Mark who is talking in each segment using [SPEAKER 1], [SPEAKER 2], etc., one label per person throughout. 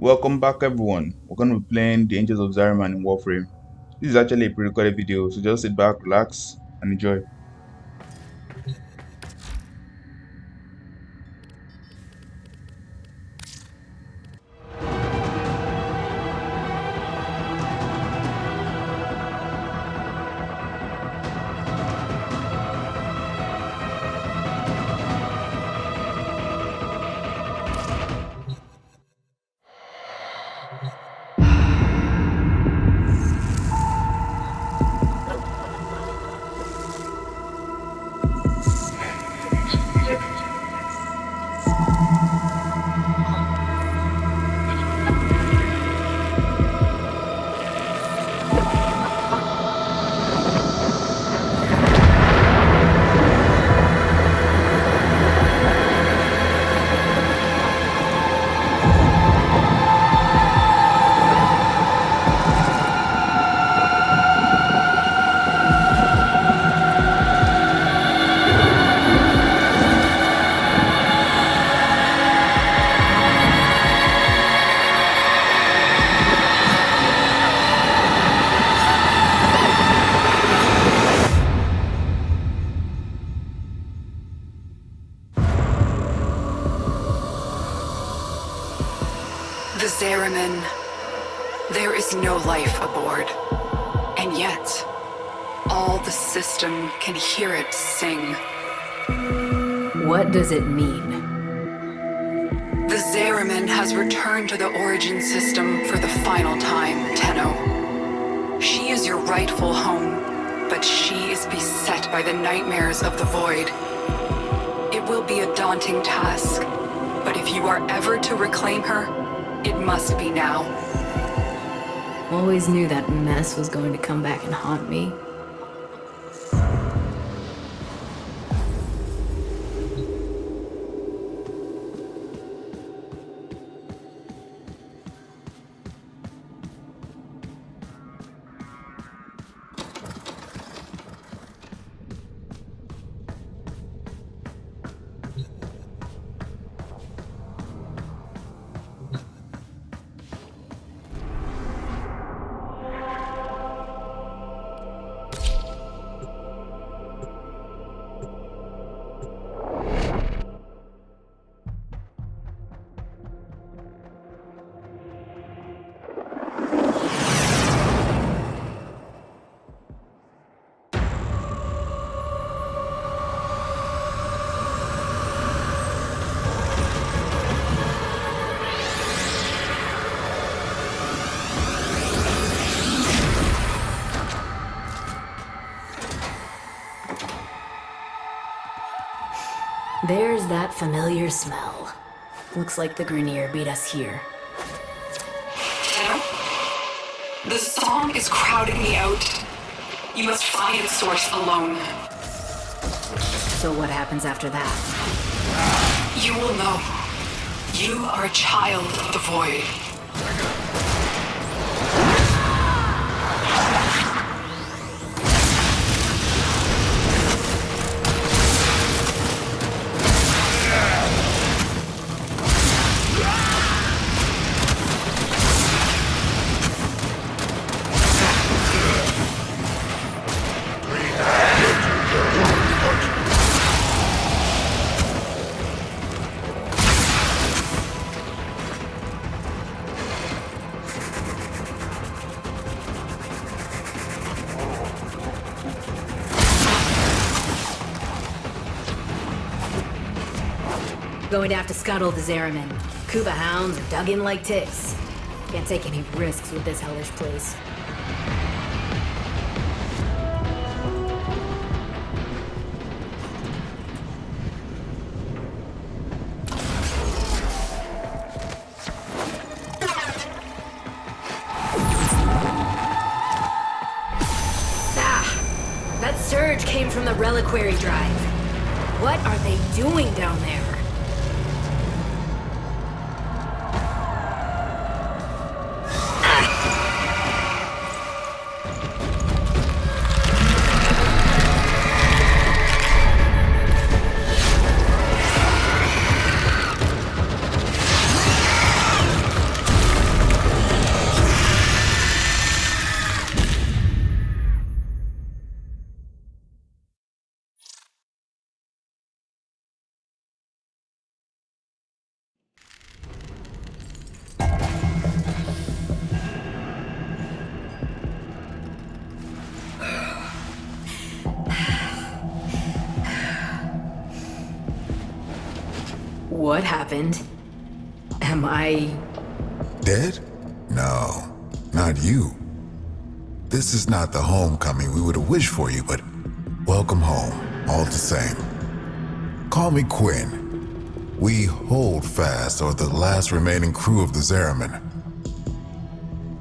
[SPEAKER 1] Welcome back everyone. We're going to be playing the Angels of Zariman in Warframe. This is actually a pre-recorded video, so just sit back, relax, and enjoy.
[SPEAKER 2] The Zariman. There is no life aboard. And yet, all the system can hear it sing.
[SPEAKER 3] What does it mean?
[SPEAKER 2] The Zariman has returned to the origin system for the final time, Tenno. She is your rightful home, but she is beset by the nightmares of the void. It will be a daunting task, but if you are ever to reclaim her, it must be now.
[SPEAKER 3] Always knew that mess was going to come back and haunt me. There's that familiar smell. Looks like the Grenier beat us here.
[SPEAKER 2] Tenno? The song is crowding me out. You must find its source alone.
[SPEAKER 3] So what happens after that?
[SPEAKER 2] You will know. You are a child of the void.
[SPEAKER 3] Going to have to scuttle the Zariman. Kuba hounds are dug in like ticks. Can't take any risks with this hellish place. That surge came from the reliquary drive. What are they doing down there? What happened? Am I...
[SPEAKER 4] Dead? No, not you. This is not the homecoming we would have wished for you, but welcome home, all the same. Call me Quinn. We hold fast are the last remaining crew of the Zariman.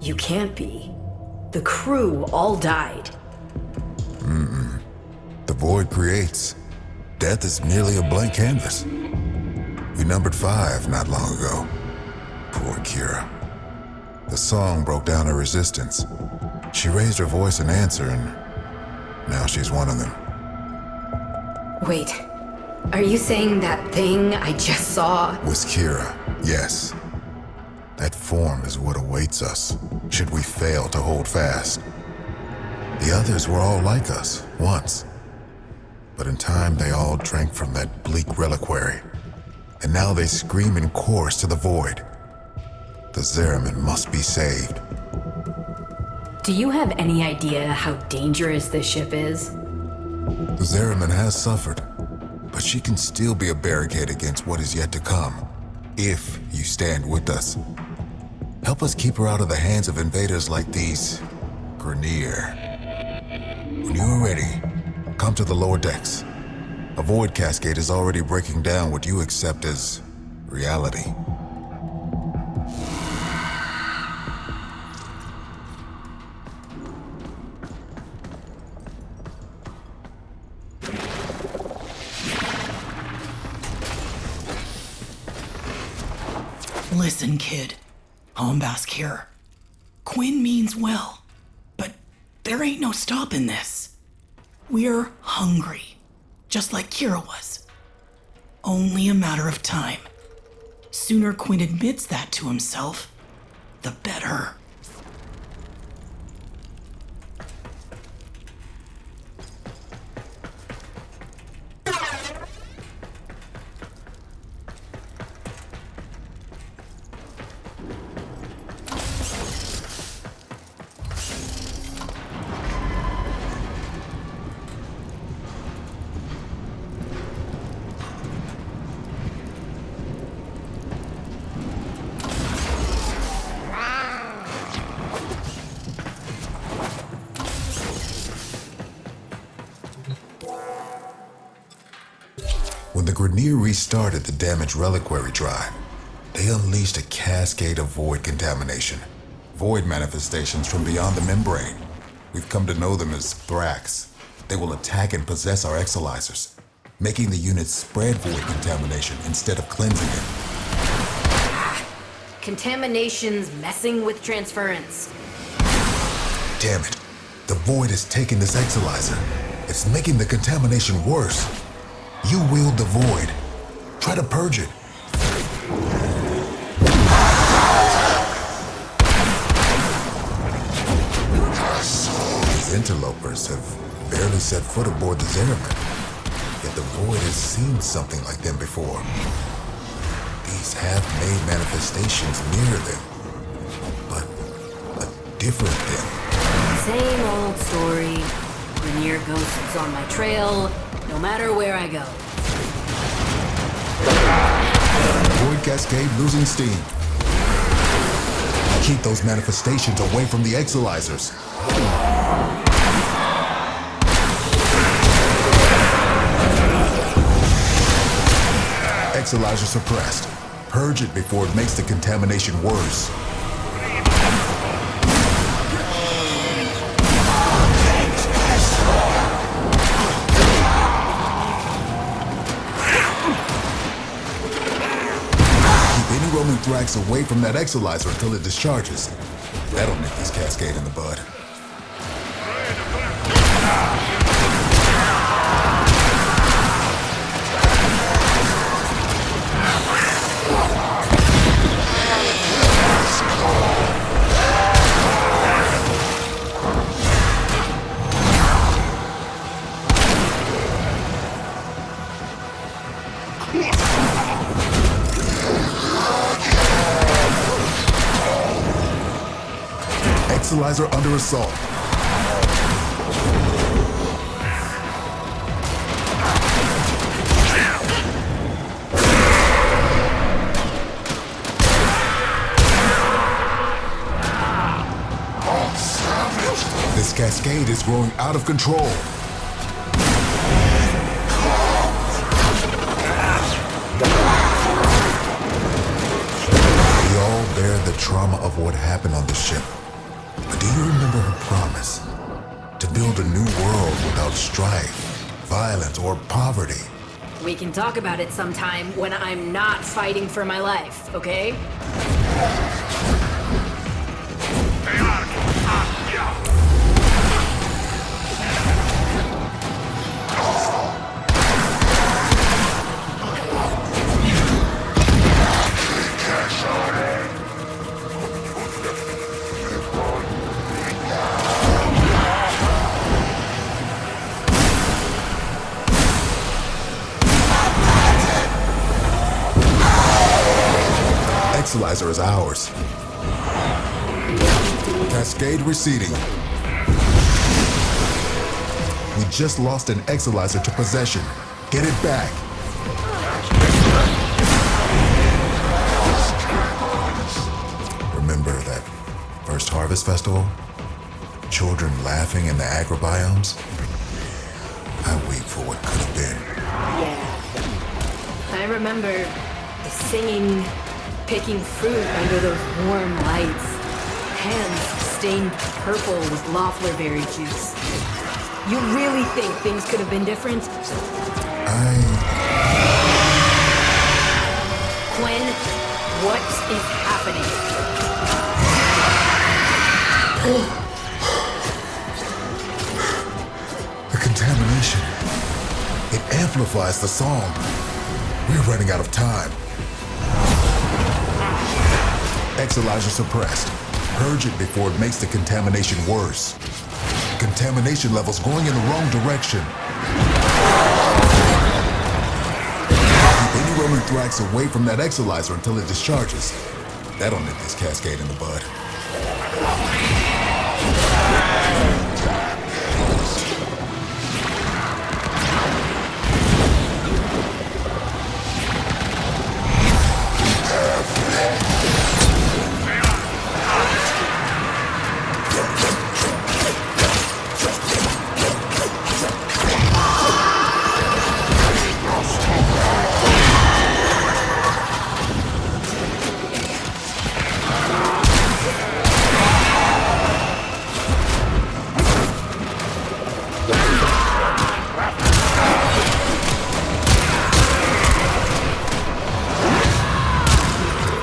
[SPEAKER 3] You can't be. The crew all died.
[SPEAKER 4] The void creates. Death is merely a blank canvas. We numbered 5 not long ago. Poor Kira. The song broke down her resistance. She raised her voice in answer, and now she's one of them.
[SPEAKER 3] Wait, are you saying that thing I just saw?
[SPEAKER 4] Was Kira, yes. That form is what awaits us, should we fail to hold fast. The others were all like us, once. But in time, they all drank from that bleak reliquary. And now they scream in chorus to the void. The Zariman must be saved.
[SPEAKER 3] Do you have any idea how dangerous this ship is?
[SPEAKER 4] The Zariman has suffered, but she can still be a barricade against what is yet to come, if you stand with us. Help us keep her out of the hands of invaders like these Grineer. When you are ready, come to the lower decks. A void cascade is already breaking down what you accept as reality.
[SPEAKER 5] Listen, kid. Hombask here. Quinn means well, but there ain't no stopping this. We're hungry, just like Kira was. Only a matter of time. Sooner Quinn admits that to himself, the better.
[SPEAKER 4] When the Grineer restarted the damaged reliquary drive, they unleashed a cascade of void contamination. Void manifestations from beyond the membrane. We've come to know them as Thrax. They will attack and possess our exolizers, making the unit spread void contamination instead of cleansing it.
[SPEAKER 3] Contamination's messing with transference.
[SPEAKER 4] Damn it. The void is taking this exolizer. It's making the contamination worse. You wield the void. Try to purge it. These interlopers have barely set foot aboard the Zariman, yet the void has seen something like them before. These half-made manifestations mirror them, but a different them.
[SPEAKER 3] Same old story. Grineer ghosts on my trail, no matter where I go.
[SPEAKER 4] Void cascade losing steam. Keep those manifestations away from the exolizers. Exolizer suppressed. Purge it before it makes the contamination worse. Roaming Thrax away from that exolizer until it discharges. That'll nip this cascade in the bud. Exolizer under assault. Cascade is growing out of control. We all bear the trauma of what happened on the ship. But do you remember her promise? To build a new world without strife, violence, or poverty.
[SPEAKER 3] We can talk about it sometime when I'm not fighting for my life, okay?
[SPEAKER 4] Exalizer is ours. Cascade receding. We just lost an Exalizer to possession. Get it back. Remember that first Harvest Festival? Children laughing in the agrobiomes? I weep for what could have been.
[SPEAKER 3] Yeah. I remember the singing, picking fruit under those warm lights. Hands stained purple with Loeffler berry juice. You really think things could have been different? Quinn, what is happening?
[SPEAKER 4] The contamination. It amplifies the song. We're running out of time. Exalizer suppressed. Purge it before it makes the contamination worse. Contamination levels going in the wrong direction. Keep any roaming thrax away from that Exalizer until it discharges. That'll nip this Cascade in the bud.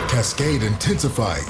[SPEAKER 4] Cascade intensifying.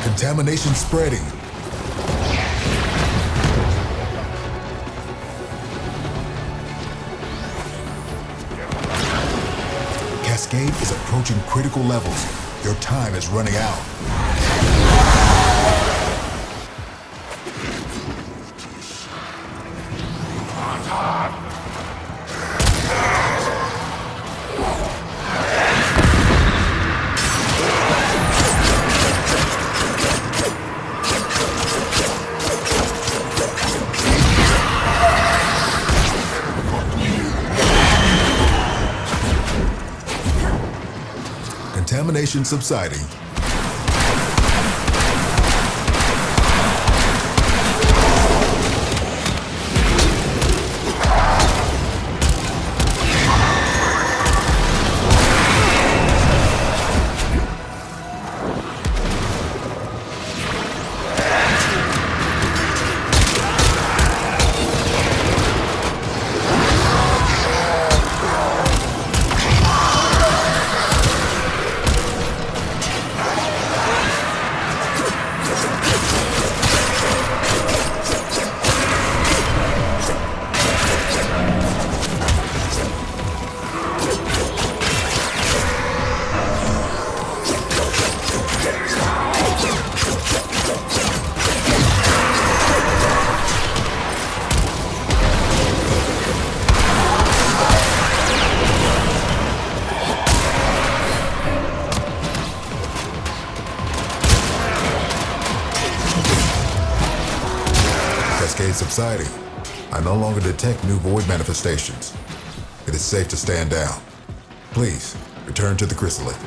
[SPEAKER 4] Contamination spreading. Cascade is approaching critical levels. Your time is running out. illumination subsiding. Cascade subsiding. I no longer detect new void manifestations. It is safe to stand down. Please, return to the chrysalid.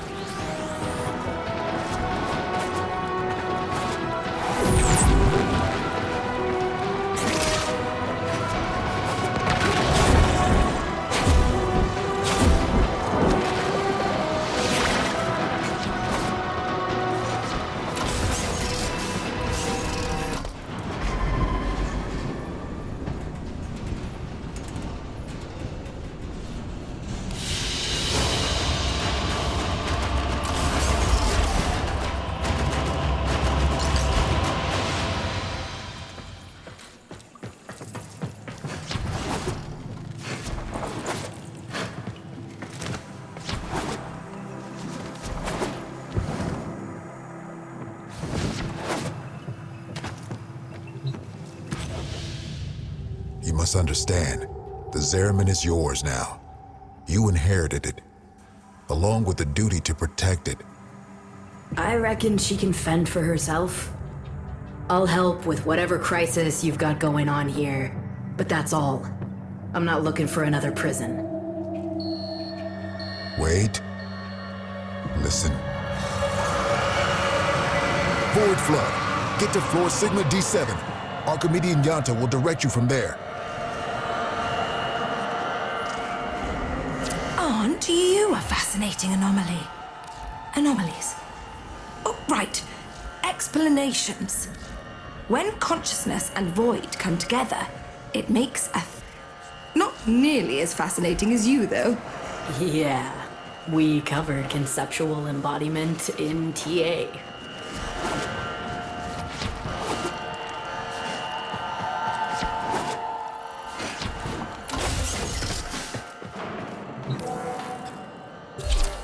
[SPEAKER 4] You must understand, the Zariman is yours now. You inherited it, along with the duty to protect it.
[SPEAKER 3] I reckon she can fend for herself. I'll help with whatever crisis you've got going on here, but that's all. I'm not looking for another prison.
[SPEAKER 4] Wait. Listen. Void flood. Get to floor Sigma D7. Archimedean Yanta will direct you from there.
[SPEAKER 6] Aren't you a fascinating anomaly? Anomalies. Oh, right. Explanations. When consciousness and void come together, it makes a... Not nearly as fascinating as you, though.
[SPEAKER 3] Yeah, we covered conceptual embodiment in TA.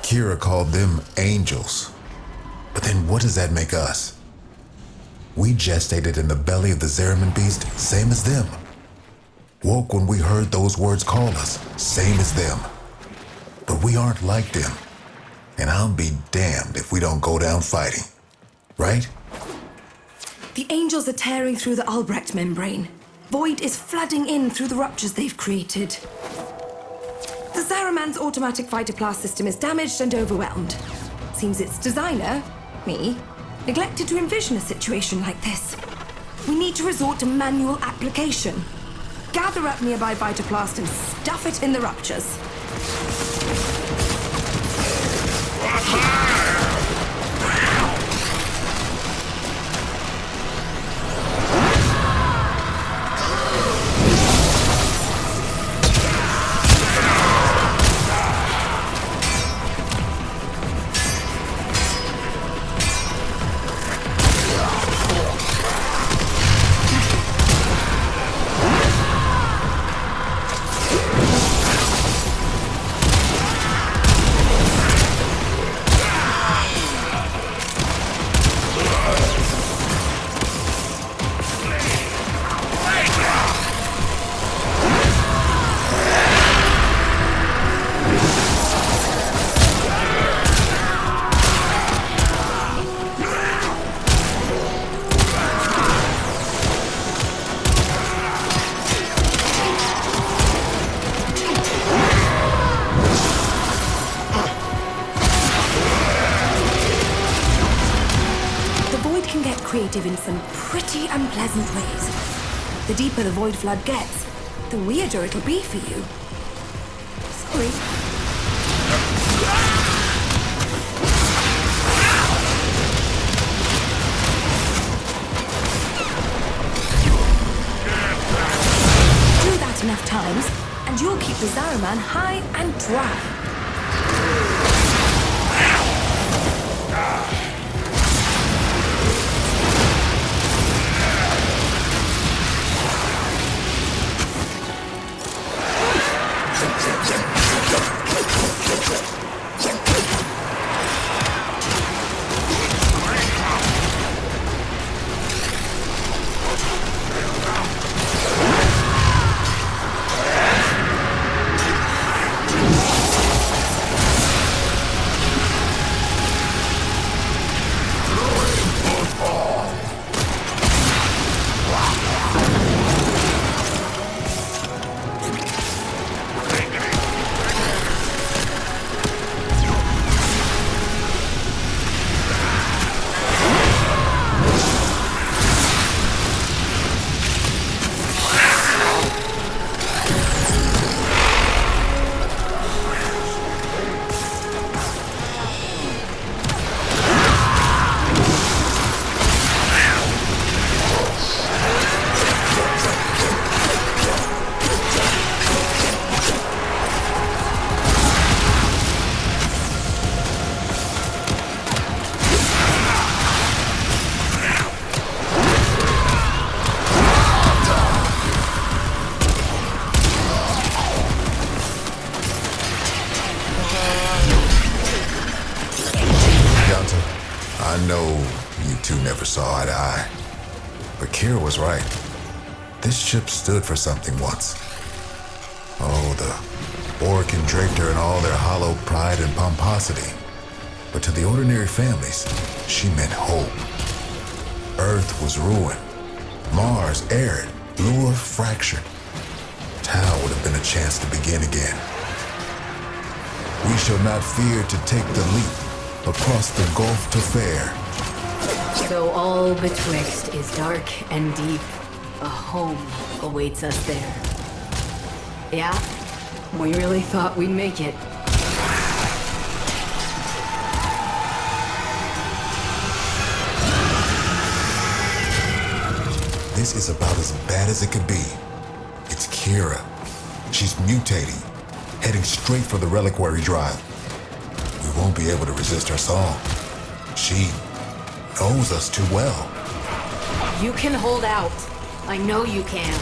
[SPEAKER 4] Kira called them angels. But then what does that make us? We gestated in the belly of the Zariman beast, same as them. Woke when we heard those words call us, same as them. But we aren't like them. And I'll be damned if we don't go down fighting. Right?
[SPEAKER 6] The angels are tearing through the Albrecht membrane. Void is flooding in through the ruptures they've created. The Zariman's automatic fighter blast system is damaged and overwhelmed. Seems its designer, me, neglected to envision a situation like this. We need to resort to manual application. Gather up nearby vitoplast and stuff it in the ruptures. some pretty unpleasant ways. The deeper the void flood gets, the weirder it'll be for you. Sorry. Do that enough times, and you'll keep the Zariman high and dry.
[SPEAKER 4] I know you two never saw eye to eye, but Kira was right. This ship stood for something once. Oh, the Orc and draped her in all their hollow pride and pomposity. But to the ordinary families, she meant hope. Earth was ruined. Mars arid. Lua fractured. Tau would have been a chance to begin again. We shall not fear to take the leap across the gulf to fair.
[SPEAKER 3] Though all betwixt is dark and deep, a home awaits us there. Yeah, we really thought we'd make it.
[SPEAKER 4] This is about as bad as it could be. It's Kira. She's mutating, heading straight for the reliquary drive. We won't be able to resist her song. She knows us too well.
[SPEAKER 3] You can hold out. I know you can.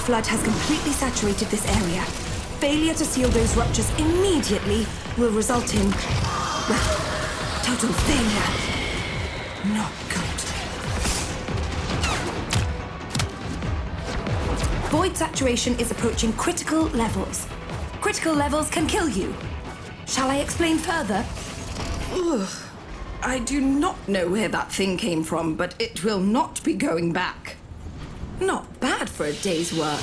[SPEAKER 6] Flood has completely saturated this area. Failure to seal those ruptures immediately will result in, well, total failure. Not good. Void saturation is approaching critical levels. Critical levels can kill you. Shall I explain further? Ugh. I do not know where that thing came from, but it will not be going back. Not bad for a day's work.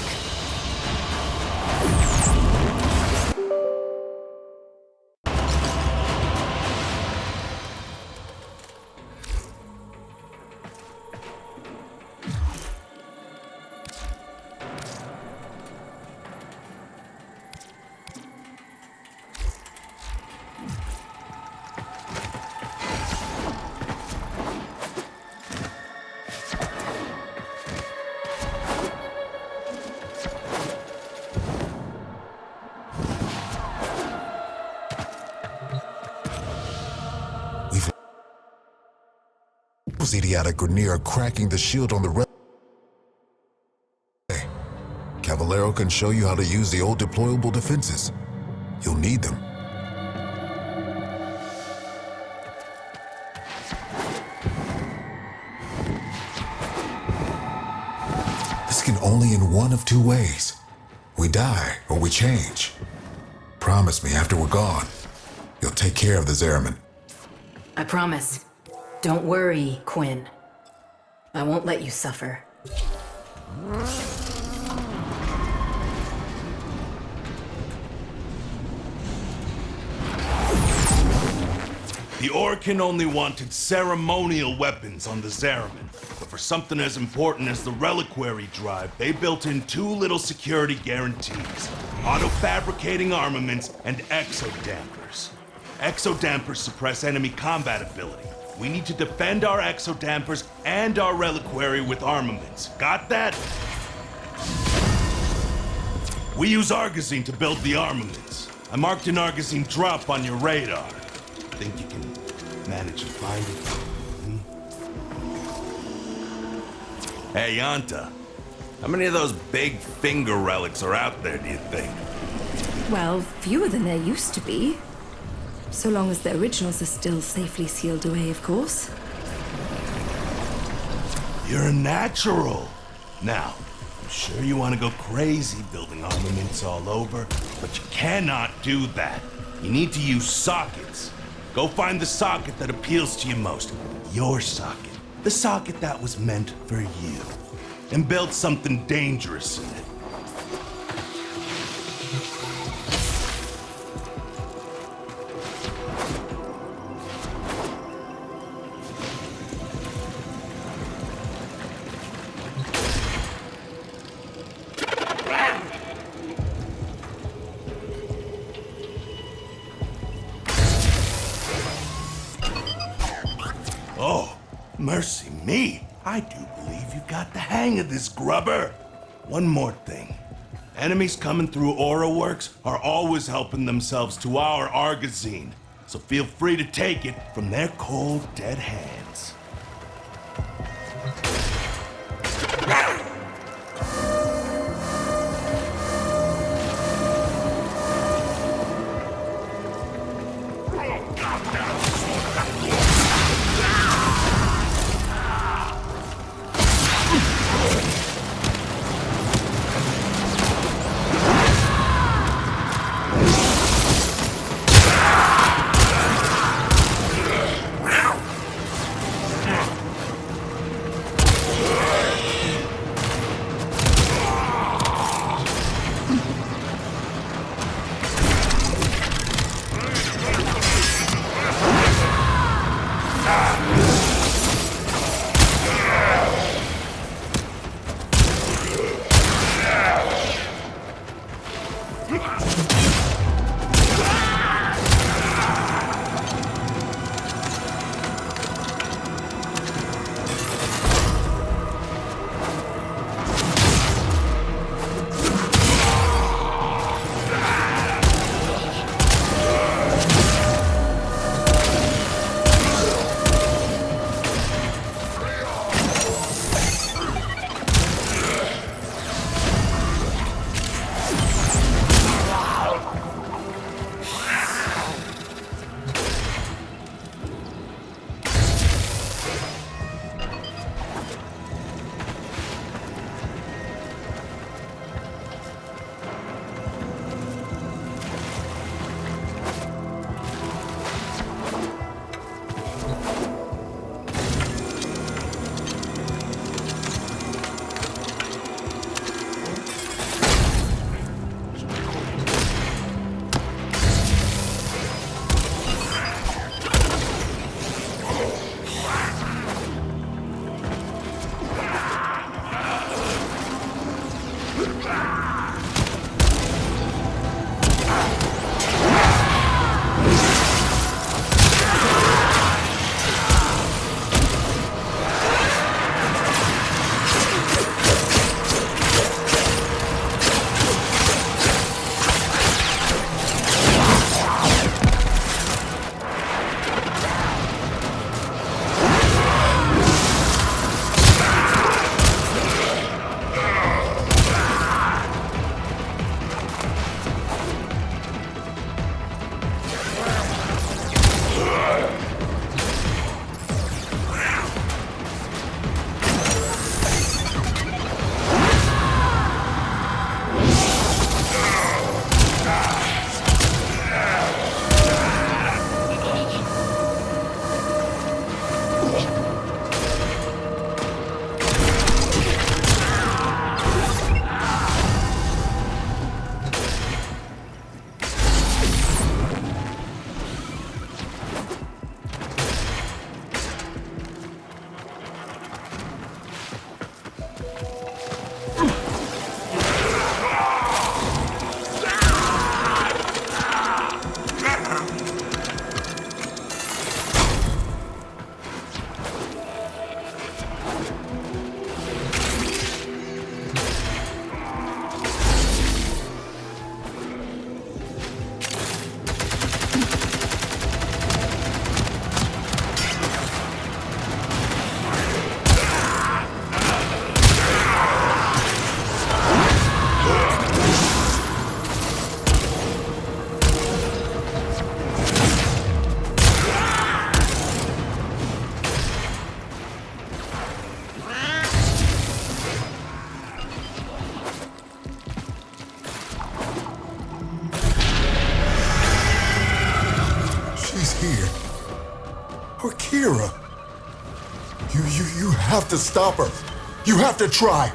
[SPEAKER 4] those idiotic Grenier are cracking the shield on the Cavallero can show you how to use the old deployable defenses. You'll need them. This can only end one of two ways. We die or we change. Promise me after we're gone, you'll take care of the Zariman.
[SPEAKER 3] I promise. Don't worry, Quinn. I won't let you suffer.
[SPEAKER 7] The Orcan only wanted ceremonial weapons on the Zariman, but for something as important as the reliquary drive, they built in two little security guarantees: auto-fabricating armaments and exodampers. Exodampers suppress enemy combat ability. We need to defend our exodampers and our reliquary with armaments. Got that? We use Argosine to build the armaments. I marked an Argosine drop on your radar. Think you can manage to find it? Hey, Yanta. How many of those big finger relics are out there, do you think?
[SPEAKER 6] Well, fewer than there used to be. So long as the originals are still safely sealed away, of course.
[SPEAKER 7] You're a natural. Now, I'm sure you want to go crazy building armaments all over, but you cannot do that. You need to use sockets. Go find the socket that appeals to you most. Your socket. The socket that was meant for you. And build something dangerous in it. Oh, mercy me. I do believe you've got the hang of this, grubber. One more thing. Enemies coming through Aura Works are always helping themselves to our Argosine, so feel free to take it from their cold, dead hands.
[SPEAKER 4] here. Or Kira. You have to stop her. You have to try.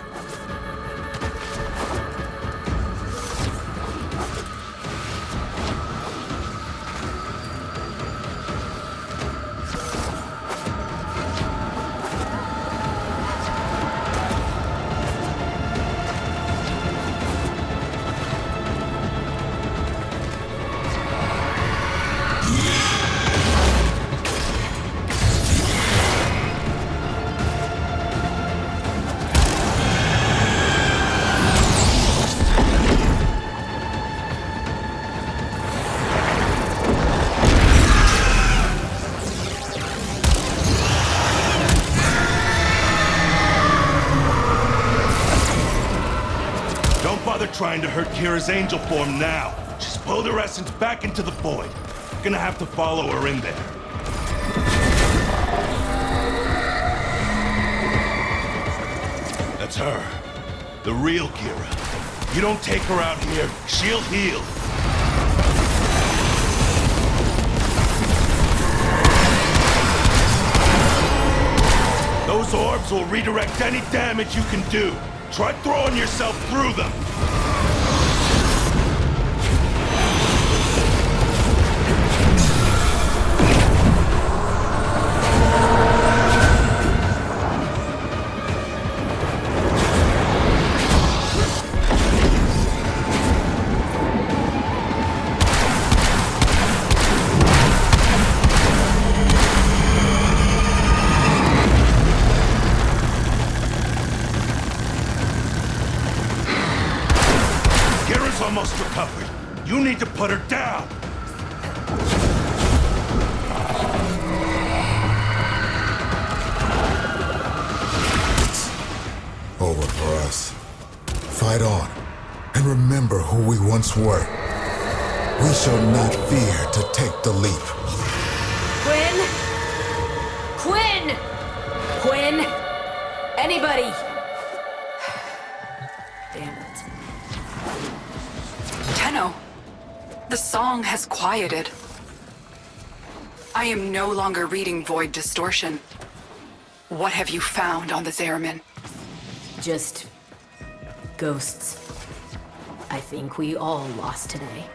[SPEAKER 7] Trying to hurt Kira's angel form now. She's pulled her essence back into the void. Gonna have to follow her in there. That's her. The real Kira. You don't take her out here, she'll heal. Those orbs will redirect any damage you can do. Try throwing yourself through them. Almost recovered. You need to put her down.
[SPEAKER 4] Over for us. Fight on. And remember who we once were. We shall not fear to take the leap.
[SPEAKER 3] Quinn? Quinn! Quinn? Anybody? Damn it.
[SPEAKER 2] Tenno, the song has quieted. I am no longer reading Void Distortion. What have you found on the Zariman?
[SPEAKER 3] Just ghosts. I think we all lost today.